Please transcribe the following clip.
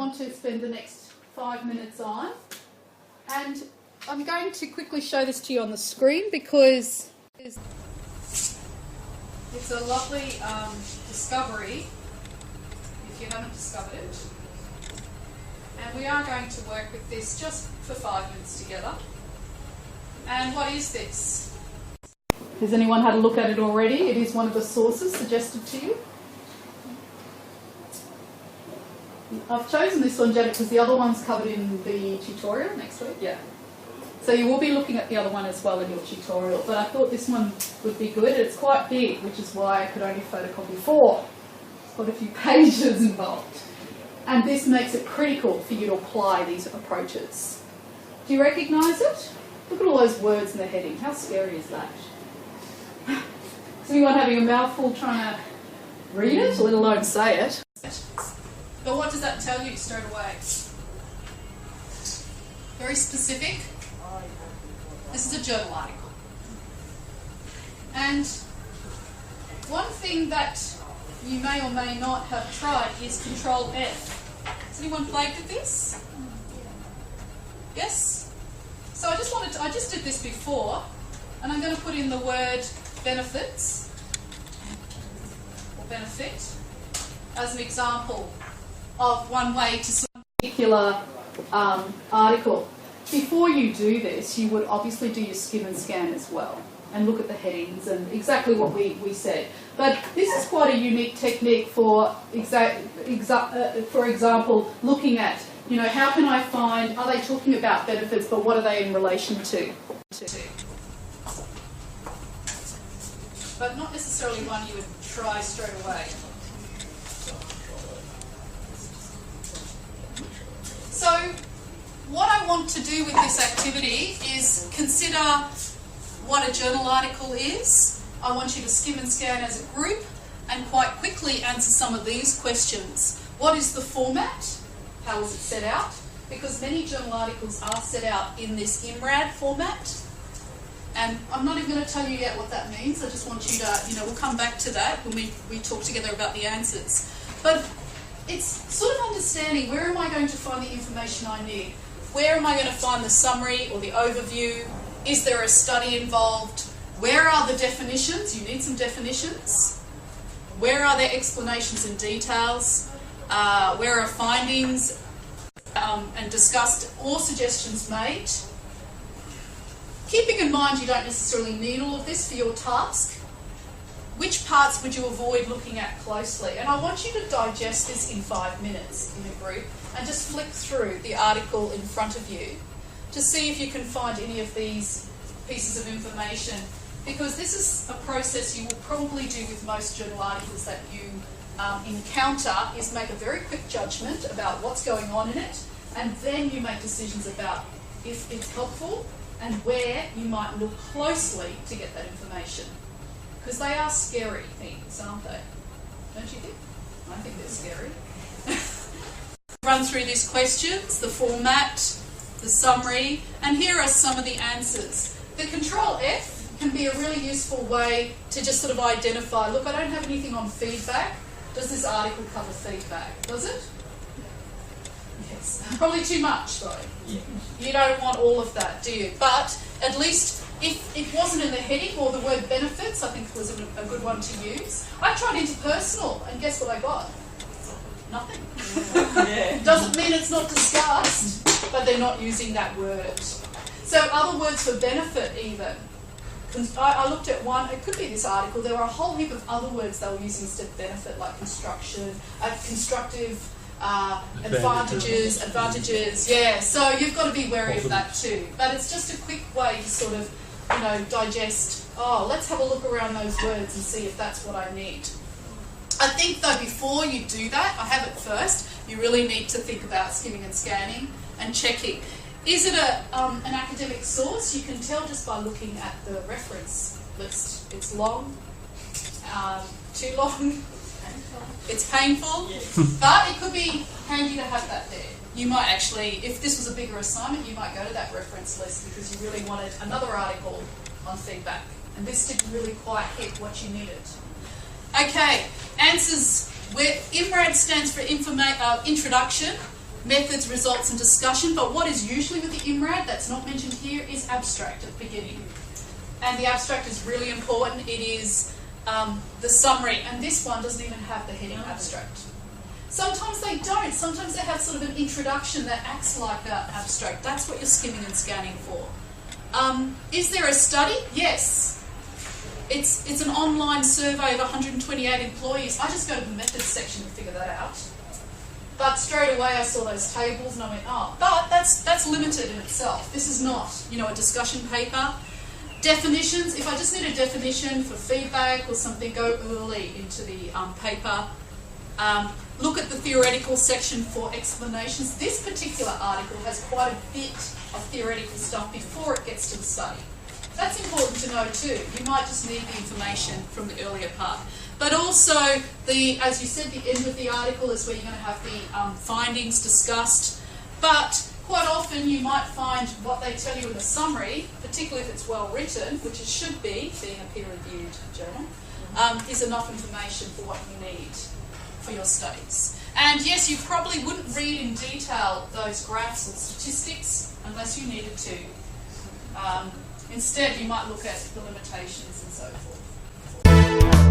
want to spend the next 5 minutes on. And I'm going to quickly show this to you on the screen because it's a lovely discovery if you haven't discovered it. And we are going to work with this just for 5 minutes together. And what is this? Has anyone had a look at it already? It is one of the sources suggested to you. I've chosen this one, Janet, because the other one's covered in the tutorial next week. Yeah. So you will be looking at the other one as well in your tutorial, but I thought this one would be good. It's quite big, which is why I could only photocopy 4. It's got a few pages involved. And this makes it critical for you to apply these approaches. Do you recognise it? Look at all those words in the heading. How scary is that? Is anyone having a mouthful trying to read it, let alone say it? But what does that tell you straight away? Very specific. This is a journal article. And one thing that you may or may not have tried is Control F. Has anyone played with this? Yes? So I just did this before, and I'm going to put in the word benefits, or benefit, as an example of one way to sort of particular article. Before you do this, you would obviously do your skim and scan as well and look at the headings and exactly what we said. But this is quite a unique technique for example, looking at, how can I find, are they talking about benefits, but what are they in relation to? But not necessarily one you would try straight away. So what I want to do with this activity is consider what a journal article is. I want you to skim and scan as a group and quite quickly answer some of these questions. What is the format? How is it set out? Because many journal articles are set out in this IMRAD format. And I'm not even going to tell you yet what that means. I just want you to, we'll come back to that when we talk together about the answers. But it's sort of understanding, where am I going to find the information I need? Where am I going to find the summary or the overview? Is there a study involved? Where are the definitions? You need some definitions. Where are their explanations and details? Where are findings and discussed or suggestions made? Keeping in mind you don't necessarily need all of this for your task, which parts would you avoid looking at closely? And I want you to digest this in 5 minutes in a group and just flick through the article in front of you to see if you can find any of these pieces of information, because this is a process you will probably do with most journal articles that you encounter, is make a very quick judgment about what's going on in it, and then you make decisions about if it's helpful and where you might look closely to get that information. Because they are scary things, aren't they? Don't you think? I think they're scary. Run through these questions, the format, the summary, and here are some of the answers. The Control F can be a really useful way to just sort of identify, look, I don't have anything on feedback. Does this article cover feedback? Does it? Yes. Probably too much, though. Yeah. You don't want all of that, do you? But at least if it wasn't in the heading, or the word benefits, I think was a good one to use. I tried interpersonal, and guess what I got? Nothing. Yeah. Doesn't mean it's not discussed, but they're not using that word. So other words for benefit even. I looked at one, it could be this article, there were a whole heap of other words they were using instead of benefit, like constructive, advantages, yeah. So you've got to be wary of that too. But it's just a quick way to sort of, digest, let's have a look around those words and see if that's what I need. I think though, before you do that, I have it first, you really need to think about skimming and scanning and checking. Is it an academic source? You can tell just by looking at the reference list. It's long, too long, it's painful, but it could be handy to have that there. You might actually, if this was a bigger assignment, you might go to that reference list because you really wanted another article on feedback, and this didn't really quite hit what you needed. Okay, answers. Where IMRAD stands for introduction. methods, results and discussion, but what is usually with the IMRAD that's not mentioned here is abstract at the beginning. And the abstract is really important. It is the summary, and this one doesn't even have the heading abstract. Sometimes they don't. Sometimes they have sort of an introduction that acts like an abstract. That's what you're skimming and scanning for. Is there a study? Yes. It's an online survey of 128 employees. I just go to the methods section to figure that out. But straight away I saw those tables and I went, oh, but that's limited in itself. This is not, a discussion paper. Definitions, if I just need a definition for feedback or something, go early into the paper. Look at the theoretical section for explanations. This particular article has quite a bit of theoretical stuff before it gets to the study. That's important to know too. You might just need the information from the earlier part. But also, as you said, the end of the article is where you're going to have the findings discussed. But quite often you might find what they tell you in the summary, particularly if it's well written, which it should be, being a peer-reviewed journal, is enough information for what you need for your studies. And yes, you probably wouldn't read in detail those graphs or statistics unless you needed to. Instead, you might look at the limitations and so forth.